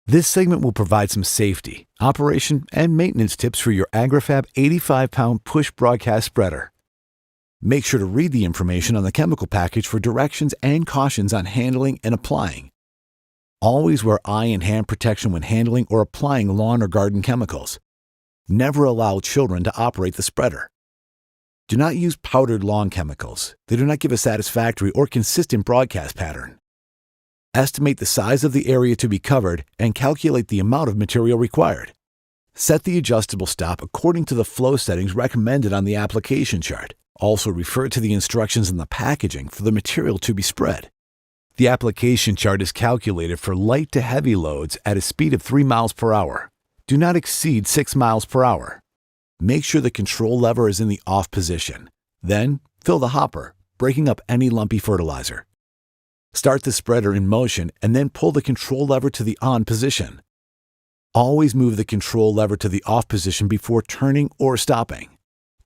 This segment will provide some safety, operation, and maintenance tips for your Agri-Fab 85-pound push broadcast spreader. Make sure to read the information on the chemical package for directions and cautions on handling and applying. Always wear eye and hand protection when handling or applying lawn or garden chemicals. Never allow children to operate the spreader. Do not use powdered lawn chemicals. They do not give a satisfactory or consistent broadcast pattern. Estimate the size of the area to be covered and calculate the amount of material required. Set the adjustable stop according to the flow settings recommended on the application chart. Also refer to the instructions in the packaging for the material to be spread. The application chart is calculated for light to heavy loads at a speed of 3 miles per hour. Do not exceed 6 miles per hour. Make sure the control lever is in the off position. Then, fill the hopper, breaking up any lumpy fertilizer. Start the spreader in motion and then pull the control lever to the on position. Always move the control lever to the off position before turning or stopping.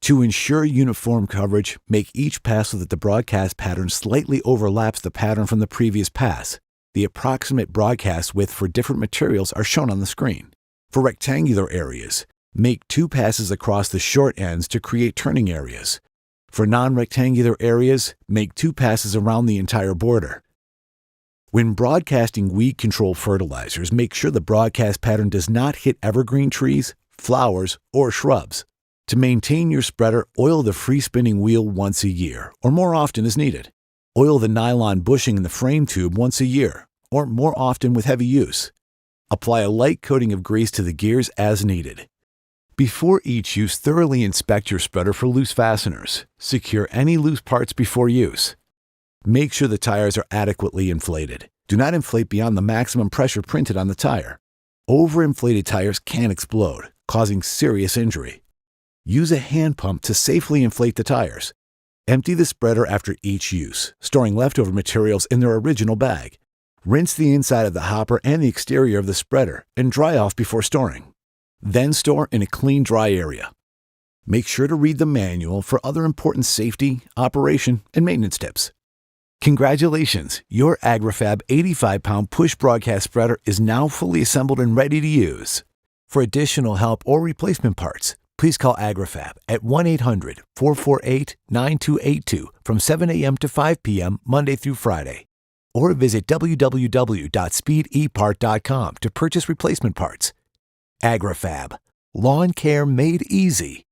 To ensure uniform coverage, make each pass so that the broadcast pattern slightly overlaps the pattern from the previous pass. The approximate broadcast width for different materials are shown on the screen. For rectangular areas, make 2 passes across the short ends to create turning areas. For non-rectangular areas, make 2 passes around the entire border. When broadcasting weed control fertilizers, make sure the broadcast pattern does not hit evergreen trees, flowers, or shrubs. To maintain your spreader, oil the free spinning wheel once a year, or more often as needed. Oil the nylon bushing in the frame tube once a year, or more often with heavy use. Apply a light coating of grease to the gears as needed. Before each use, thoroughly inspect your spreader for loose fasteners. Secure any loose parts before use. Make sure the tires are adequately inflated. Do not inflate beyond the maximum pressure printed on the tire. Overinflated tires can explode, causing serious injury. Use a hand pump to safely inflate the tires. Empty the spreader after each use, storing leftover materials in their original bag. Rinse the inside of the hopper and the exterior of the spreader and dry off before storing. Then store in a clean, dry area. Make sure to read the manual for other important safety, operation, and maintenance tips. Congratulations! Your Agri-Fab 85-pound push broadcast spreader is now fully assembled and ready to use. For additional help or replacement parts, please call Agri-Fab at 1-800-448-9282 from 7 a.m. to 5 p.m. Monday through Friday. Or visit www.speedepart.com to purchase replacement parts. Agri-Fab, lawn care made easy.